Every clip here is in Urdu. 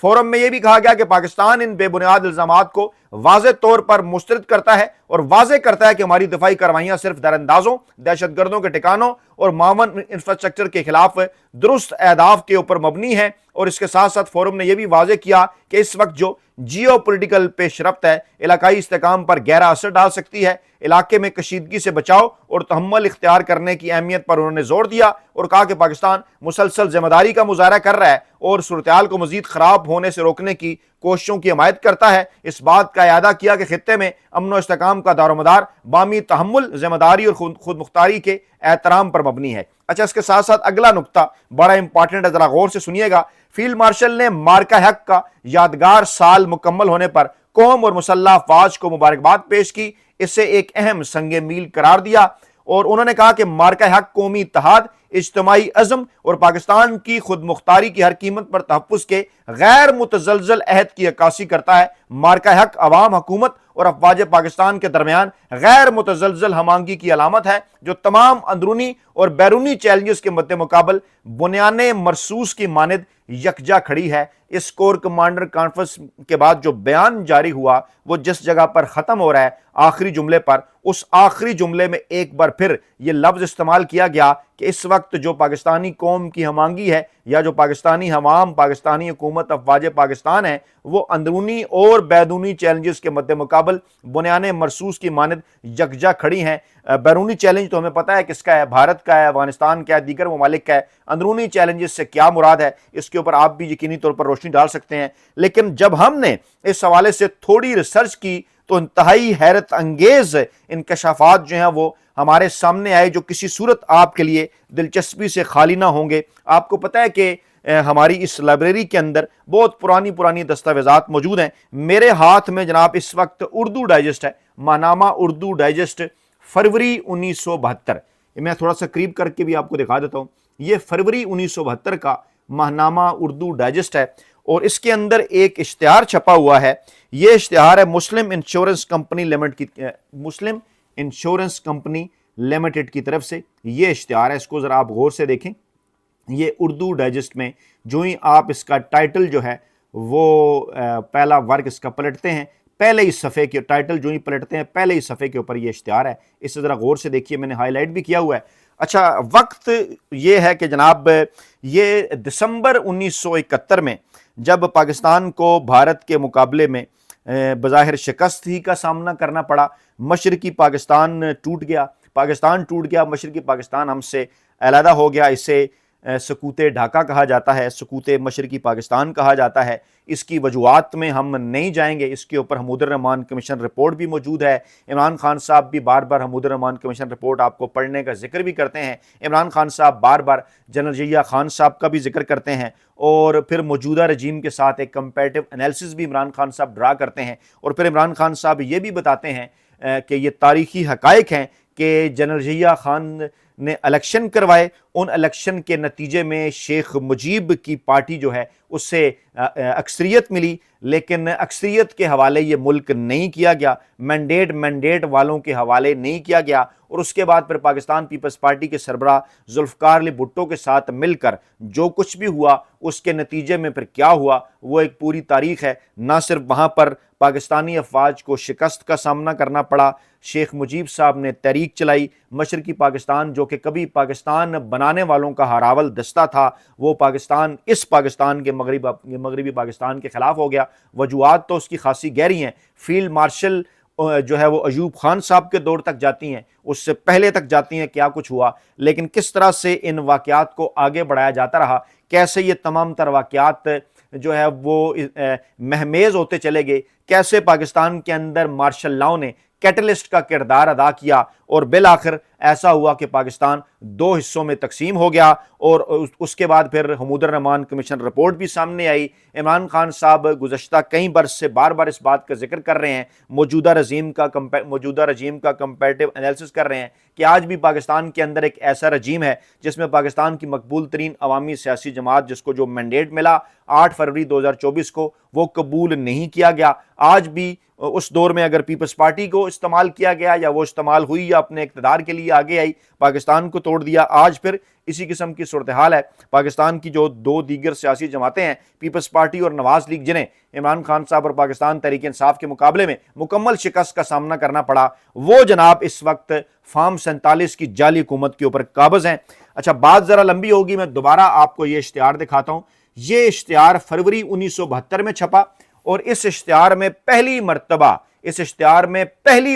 فورم میں یہ بھی کہا گیا کہ پاکستان ان بے بنیاد الزامات کو واضح طور پر مسترد کرتا ہے اور واضح کرتا ہے کہ ہماری دفاعی کارروائیاں صرف دراندازوں، دہشت گردوں کے ٹھکانوں اور معاون انفراسٹرکچر کے خلاف درست اہداف کے اوپر مبنی ہے۔ اور اس کے ساتھ ساتھ فورم نے یہ بھی واضح کیا کہ اس وقت جو جیو پولیٹیکل پیش رفت ہے علاقائی استحکام پر گہرا اثر ڈال سکتی ہے۔ علاقے میں کشیدگی سے بچاؤ اور تحمل اختیار کرنے کی اہمیت پر انہوں نے زور دیا اور کہا کہ پاکستان مسلسل ذمہ داری کا مظاہرہ کر رہا ہے اور صورتحال کو مزید خراب ہونے سے روکنے کی کوششوں کی حمایت کرتا ہے۔ اس بات کا اعادہ کیا کہ خطے میں امن و استحکام کا دار و مدار باہمی تحمل، ذمہ داری اور خود مختاری کے احترام پر مبنی ہے۔ اچھا، اس کے ساتھ ساتھ اگلا نقطہ بڑا امپورٹنٹ ہے، ذرا غور سے سنیے گا۔ فیلڈ مارشل نے مارکہ حق کا یادگار سال مکمل ہونے پر قوم اور مسلح افواج کو مبارکباد پیش کی، اسے ایک اہم سنگ میل قرار دیا اور انہوں نے کہا کہ مارکہ حق قومی اتحاد، اجتماعی عزم اور پاکستان کی خود مختاری کی ہر قیمت پر تحفظ کے غیر متزلزل عہد کی عکاسی کرتا ہے۔ مارکہ حق عوام، حکومت اور افواج پاکستان کے درمیان غیر متزلزل ہم آہنگی کی علامت ہے جو تمام اندرونی اور بیرونی چیلنجز کے مد مقابل بنیان مرصوص کی مانند یکجا کھڑی ہے۔ اس کور کمانڈر کانفرنس کے بعد جو بیان جاری ہوا وہ جس جگہ پر ختم ہو رہا ہے آخری جملے پر، اس آخری جملے میں ایک بار پھر یہ لفظ استعمال کیا گیا کہ اس وقت جو پاکستانی قوم کی ہم آہنگی ہے یا جو پاکستانی عوام، پاکستانی حکومت، افواج پاکستان ہے، وہ اندرونی اور بیرونی چیلنجز کے مد مقابل بنیان مرصوص کی مانند یکجا کھڑی ہیں۔ بیرونی چیلنج تو ہمیں پتہ ہے کس کا ہے، بھارت کا ہے، افغانستان کا ہے، دیگر ممالک کا ہے۔ اندرونی چیلنجز سے کیا مراد ہے اس کے اوپر آپ بھی یقینی طور پر روشنی ڈال سکتے ہیں، لیکن جب ہم نے اس حوالے سے تھوڑی ریسرچ کی تو انتہائی حیرت انگیز انکشافات جو ہیں وہ ہمارے سامنے آئے جو کسی صورت آپ کے لیے دلچسپی سے خالی نہ ہوں گے۔ آپ کو پتہ ہے کہ ہماری اس لائبریری کے اندر بہت پرانی دستاویزات موجود ہیں۔ میرے ہاتھ میں جناب اس وقت اردو ڈائجسٹ ہے، ماہنامہ اردو ڈائجسٹ فروری 1972۔ میں تھوڑا سا قریب کر کے بھی آپ کو دکھا دیتا ہوں۔ یہ فروری 1972 کا ماہنامہ اردو ڈائجسٹ ہے اور اس کے اندر ایک اشتہار چھپا ہوا ہے۔ یہ اشتہار ہے مسلم انشورنس کمپنی لمیٹڈ کی طرف سے یہ اشتہار ہے۔ اس کو ذرا آپ غور سے دیکھیں۔ یہ اردو ڈائجسٹ میں جو ہی آپ اس کا ٹائٹل جو ہے وہ پہلا ورق اس کا پلٹتے ہیں، پہلے ہی صفحے کے ٹائٹل جو ہی پلٹتے ہیں پہلے ہی صفحے کے اوپر یہ اشتہار ہے۔ اس سے ذرا غور سے دیکھیے، میں نے ہائی لائٹ بھی کیا ہوا ہے۔ اچھا، وقت یہ ہے کہ جناب یہ دسمبر 1971 میں جب پاکستان کو بھارت کے مقابلے میں بظاہر شکست ہی کا سامنا کرنا پڑا، مشرقی پاکستان ٹوٹ گیا، مشرقی پاکستان ہم سے علیحدہ ہو گیا۔ اسے سکوت ڈھاکہ کہا جاتا ہے، سکوت مشرقی پاکستان کہا جاتا ہے۔ اس کی وجوہات میں ہم نہیں جائیں گے، اس کے اوپر حمود الرحمان کمیشن رپورٹ بھی موجود ہے۔ عمران خان صاحب بھی بار بار حمود الرحمان کمیشن رپورٹ آپ کو پڑھنے کا ذکر بھی کرتے ہیں۔ عمران خان صاحب بار بار جنرل ضیاء خان صاحب کا بھی ذکر کرتے ہیں اور پھر موجودہ رجیم کے ساتھ ایک کمپیریٹو انالیسس بھی عمران خان صاحب ڈرا کرتے ہیں اور پھر عمران خان صاحب یہ بھی بتاتے ہیں کہ یہ تاریخی حقائق ہیں کہ جنرل ضیاء خان نے الیکشن کروائے، ان الیکشن کے نتیجے میں شیخ مجیب کی پارٹی جو ہے اس سے اکثریت ملی، لیکن اکثریت کے حوالے یہ ملک نہیں کیا گیا، مینڈیٹ والوں کے حوالے نہیں کیا گیا۔ اور اس کے بعد پھر پاکستان پیپلز پارٹی کے سربراہ ذوالفقار علی بھٹو کے ساتھ مل کر جو کچھ بھی ہوا اس کے نتیجے میں پھر کیا ہوا وہ ایک پوری تاریخ ہے۔ نہ صرف وہاں پر پاکستانی افواج کو شکست کا سامنا کرنا پڑا، شیخ مجیب صاحب نے تحریک چلائی، مشرقی پاکستان جو کہ کبھی پاکستان بنانے والوں کا ہراول دستہ تھا وہ اس پاکستان کے مغربی پاکستان کے خلاف ہو گیا۔ وجوہات تو اس کی خاصی گہری ہیں، فیلڈ مارشل جو ہے وہ ایوب خان صاحب کے دور تک جاتی ہیں، اس سے پہلے تک جاتی ہیں کیا کچھ ہوا، لیکن کس طرح سے ان واقعات کو آگے بڑھایا جاتا رہا، کیسے یہ تمام تر واقعات جو ہے وہ مہمیز ہوتے چلے گئے، کیسے پاکستان کے اندر مارشل لاؤ نے کیٹلسٹ کا کردار ادا کیا اور بالآخر ایسا ہوا کہ پاکستان دو حصوں میں تقسیم ہو گیا۔ اور اس کے بعد پھر حمود الرحمان کمیشن رپورٹ بھی سامنے آئی۔ عمران خان صاحب گزشتہ کئی برس سے بار بار اس بات کا ذکر کر رہے ہیں، موجودہ رجیم کا کمپیریٹو انالیسس کر رہے ہیں کہ آج بھی پاکستان کے اندر ایک ایسا رجیم ہے جس میں پاکستان کی مقبول ترین عوامی سیاسی جماعت جس کو جو مینڈیٹ ملا 8 فروری 2024 کو وہ قبول نہیں کیا گیا۔ آج بھی اس دور میں اگر پیپلز پارٹی کو استعمال کیا گیا یا وہ استعمال ہوئی یا لیا، اپنے اقتدار کے لیے آگے آئی، پاکستان کو توڑ دیا۔ آج پھر اسی قسم کی صورتحال ہے۔ پاکستان کی جو دو دیگر سیاسی جماعتیں ہیں، پیپلز پارٹی اور نواز لیگ، جنہیں عمران خان صاحب اور پاکستان تحریک انصاف کے مقابلے میں مکمل شکست کا سامنا کرنا پڑا، وہ جناب اس وقت فارم 47 کی جعلی حکومت کے اوپر قابض ہیں۔ اچھا، بات ذرا لمبی ہوگی، میں دوبارہ آپ کو یہ اشتہار دکھاتا ہوں۔ یہ اشتہار فروری 1972 میں چھپا، اور اس اشتہار میں پہلی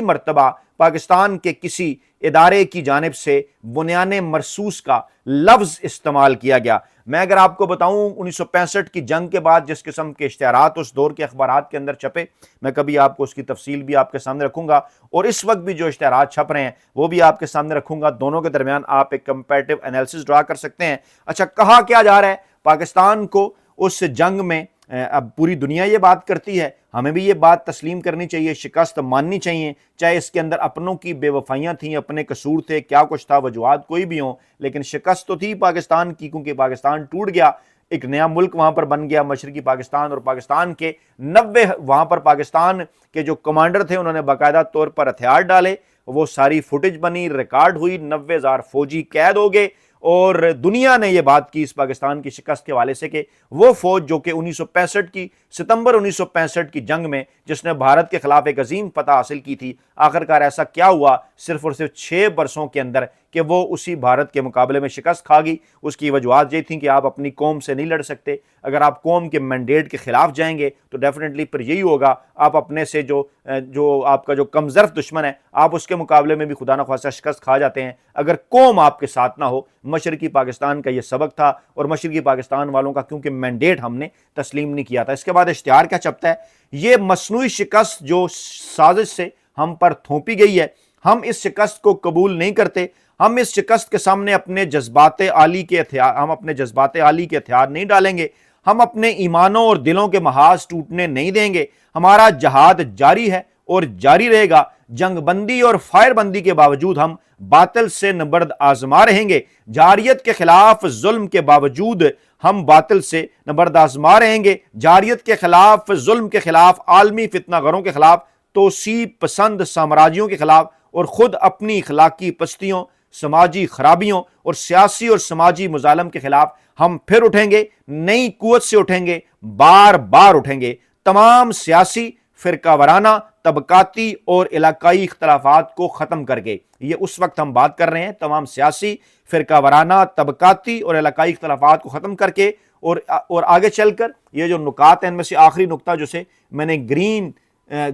مرتبہ پاکستان کے کسی ادارے کی جانب سے بنیان مرصوص کا لفظ استعمال کیا گیا۔ میں اگر آپ کو بتاؤں 1965 کی جنگ کے بعد جس قسم کے اشتہارات اس دور کے اخبارات کے اندر چھپے، میں کبھی آپ کو اس کی تفصیل بھی آپ کے سامنے رکھوں گا، اور اس وقت بھی جو اشتہارات چھپ رہے ہیں وہ بھی آپ کے سامنے رکھوں گا۔ دونوں کے درمیان آپ ایک کمپیریٹیو انالیسس ڈرا کر سکتے ہیں۔ اچھا، کہا کیا جا رہا ہے؟ پاکستان کو اس جنگ میں، اب پوری دنیا یہ بات کرتی ہے، ہمیں بھی یہ بات تسلیم کرنی چاہیے، شکست ماننی چاہیے، چاہے اس کے اندر اپنوں کی بے وفائیاں تھیں، اپنے قصور تھے، کیا کچھ تھا، وجوہات کوئی بھی ہوں، لیکن شکست تو تھی پاکستان کی، کیونکہ پاکستان ٹوٹ گیا، ایک نیا ملک وہاں پر بن گیا، مشرقی پاکستان، اور پاکستان کے 90 وہاں پر پاکستان کے جو کمانڈر تھے انہوں نے باقاعدہ طور پر ہتھیار ڈالے، وہ ساری فوٹیج بنی، ریکارڈ ہوئی، 90,000 فوجی قید ہو گئے، اور دنیا نے یہ بات کی اس پاکستان کی شکست کے حوالے سے کہ وہ فوج جو کہ 1965 کی ستمبر 1965 کی جنگ میں جس نے بھارت کے خلاف ایک عظیم فتح حاصل کی تھی، آخرکار ایسا کیا ہوا صرف اور صرف 6 برسوں کے اندر کہ وہ اسی بھارت کے مقابلے میں شکست کھا گئی۔ اس کی وجوہات یہ تھیں کہ آپ اپنی قوم سے نہیں لڑ سکتے، اگر آپ قوم کے مینڈیٹ کے خلاف جائیں گے تو ڈیفینیٹلی پھر یہی ہوگا، آپ اپنے سے جو آپ کا جو کمزرف دشمن ہے آپ اس کے مقابلے میں بھی خدا نخواستہ شکست کھا جاتے ہیں اگر قوم آپ کے ساتھ نہ ہو۔ مشرقی پاکستان کا یہ سبق تھا، اور مشرقی پاکستان والوں کا کیونکہ مینڈیٹ ہم نے تسلیم نہیں کیا تھا۔ اس کے بعد اشتہار کیا چھپتا ہے؟ یہ مصنوعی شکست جو سازش سے ہم پر تھوپی گئی ہے، ہم اس شکست کو قبول نہیں کرتے، ہم اس شکست کے سامنے اپنے جذبات عالی کے ہتھیار نہیں ڈالیں گے، ہم اپنے ایمانوں اور دلوں کے محاذ ٹوٹنے نہیں دیں گے، ہمارا جہاد جاری ہے اور جاری رہے گا، جنگ بندی اور فائر بندی کے باوجود ہم باطل سے نبرد آزما رہیں گے، جاریت کے خلاف ظلم کے باوجود ہم باطل سے نبرد آزما رہیں گے، جاریت کے خلاف، ظلم کے خلاف، عالمی فتنہ گروں کے خلاف، توسیع پسند سامراجیوں کے خلاف، اور خود اپنی اخلاقی پستیوں، سماجی خرابیوں اور سیاسی اور سماجی مظالم کے خلاف ہم پھر اٹھیں گے، نئی قوت سے اٹھیں گے، بار بار اٹھیں گے۔ تمام سیاسی، فرقہ وارانہ، طبقاتی اور علاقائی اختلافات کو ختم کر کے، یہ اس وقت ہم بات کر رہے ہیں، تمام سیاسی، فرقہ وارانہ، طبقاتی اور علاقائی اختلافات کو ختم کر کے، اور آگے چل کر یہ جو نکات ہیں ان میں سے آخری نقطہ جسے میں نے گرین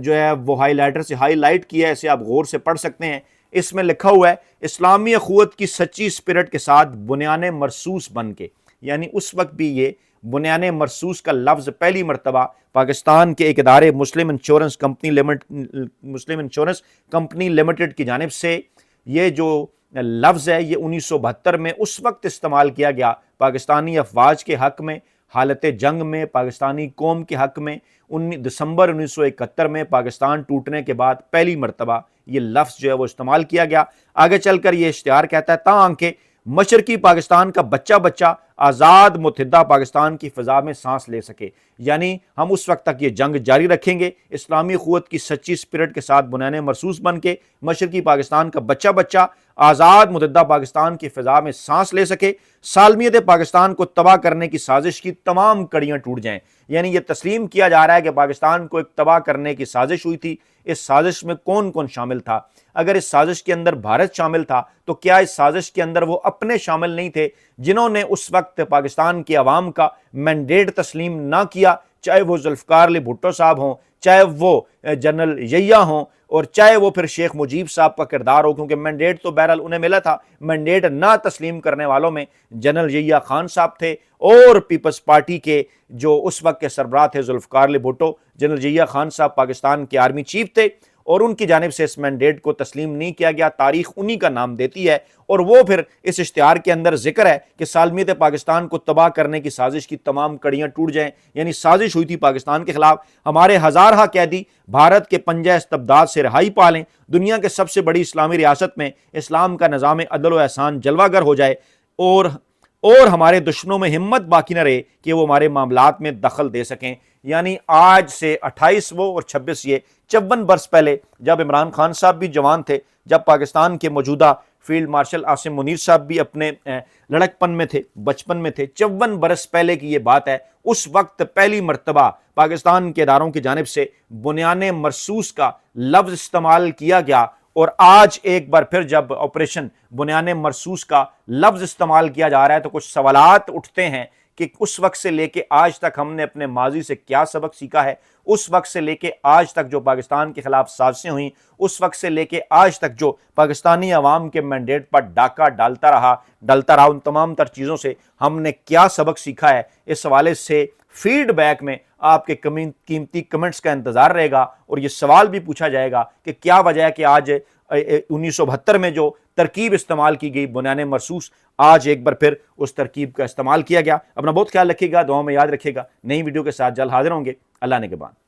جو ہے وہ ہائی لائٹر سے ہائی لائٹ کیا ہے، اسے آپ غور سے پڑھ سکتے ہیں، اس میں لکھا ہوا ہے اسلامی اخوت کی سچی اسپرٹ کے ساتھ بنیان مرصوص بن کے، یعنی اس وقت بھی یہ بنیان مرصوص کا لفظ پہلی مرتبہ پاکستان کے ایک ادارے مسلم انشورنس کمپنی لمیٹڈ کی جانب سے یہ جو لفظ ہے یہ 1972 میں اس وقت استعمال کیا گیا پاکستانی افواج کے حق میں، حالت جنگ میں، پاکستانی قوم کے حق میں۔ دسمبر 1971 میں پاکستان ٹوٹنے کے بعد پہلی مرتبہ یہ لفظ جو ہے وہ استعمال کیا گیا۔ آگے چل کر یہ اشتہار کہتا ہے تاکہ مشرقی پاکستان کا بچہ آزاد متحدہ پاکستان کی فضا میں سانس لے سکے، یعنی ہم اس وقت تک یہ جنگ جاری رکھیں گے، اسلامی اخوت کی سچی اسپرٹ کے ساتھ بنیان مرصوص بن کے مشرقی پاکستان کا بچہ آزاد متحدہ پاکستان کی فضا میں سانس لے سکے، سالمیت پاکستان کو تباہ کرنے کی سازش کی تمام کڑیاں ٹوٹ جائیں۔ یعنی یہ تسلیم کیا جا رہا ہے کہ پاکستان کو ایک تباہ کرنے کی سازش ہوئی تھی۔ اس سازش میں کون کون شامل تھا؟ اگر اس سازش کے اندر بھارت شامل تھا تو کیا اس سازش کے اندر وہ اپنے شامل نہیں تھے جنہوں نے اس وقت پاکستان کی عوام کا مینڈیٹ تسلیم نہ کیا، چاہے وہ ذوالفقار علی بھٹو صاحب ہوں، چاہے وہ جنرل یحییٰ ہوں، اور چاہے وہ پھر شیخ مجیب صاحب کا کردار ہو، کیونکہ مینڈیٹ تو بہرحال انہیں ملا تھا۔ مینڈیٹ نہ تسلیم کرنے والوں میں جنرل یحییٰ خان صاحب تھے، اور پیپلز پارٹی کے جو اس وقت کے سربراہ تھے ذوالفقار علی بھٹو، جنرل یحییٰ خان صاحب پاکستان کے آرمی چیف تھے، اور ان کی جانب سے اس مینڈیٹ کو تسلیم نہیں کیا گیا۔ تاریخ انہی کا نام دیتی ہے، اور وہ پھر اس اشتہار کے اندر ذکر ہے کہ سالمیت پاکستان کو تباہ کرنے کی سازش کی تمام کڑیاں ٹوٹ جائیں، یعنی سازش ہوئی تھی پاکستان کے خلاف، ہمارے ہزارہ قیدی بھارت کے پنجہ استبداد سے رہائی پا لیں، دنیا کے سب سے بڑی اسلامی ریاست میں اسلام کا نظام عدل و احسان جلوہ گر ہو جائے، اور اور ہمارے دشمنوں میں ہمت باقی نہ رہے کہ وہ ہمارے معاملات میں دخل دے سکیں۔ یعنی آج سے 28 اور 26 یہ 54 برس پہلے جب عمران خان صاحب بھی جوان تھے، جب پاکستان کے موجودہ فیلڈ مارشل عاصم منیر صاحب بھی اپنے لڑکپن میں تھے، بچپن میں تھے، 54 برس پہلے کی یہ بات ہے۔ اس وقت پہلی مرتبہ پاکستان کے اداروں کی جانب سے بنیان مرصوص کا لفظ استعمال کیا گیا، اور آج ایک بار پھر جب آپریشن بنیان مرصوص کا لفظ استعمال کیا جا رہا ہے تو کچھ سوالات اٹھتے ہیں کہ اس وقت سے لے کے آج تک ہم نے اپنے ماضی سے کیا سبق سیکھا ہے، اس وقت سے لے کے آج تک جو پاکستان کے خلاف سازشیں ہوئیں، اس وقت سے لے کے آج تک جو پاکستانی عوام کے مینڈیٹ پر ڈاکہ ڈلتا رہا، ان تمام تر چیزوں سے ہم نے کیا سبق سیکھا ہے۔ اس حوالے سے فیڈ بیک میں آپ کے قیمتی کمنٹس کا انتظار رہے گا، اور یہ سوال بھی پوچھا جائے گا کہ کیا وجہ ہے کہ آج 1972 میں جو ترکیب استعمال کی گئی بنیان مرصوص، آج ایک بار پھر اس ترکیب کا استعمال کیا گیا۔ اپنا بہت خیال رکھیے گا، دعاؤں میں یاد رکھیے گا۔ نئی ویڈیو کے ساتھ جلد حاضر ہوں گے۔ اللہ نگہبان۔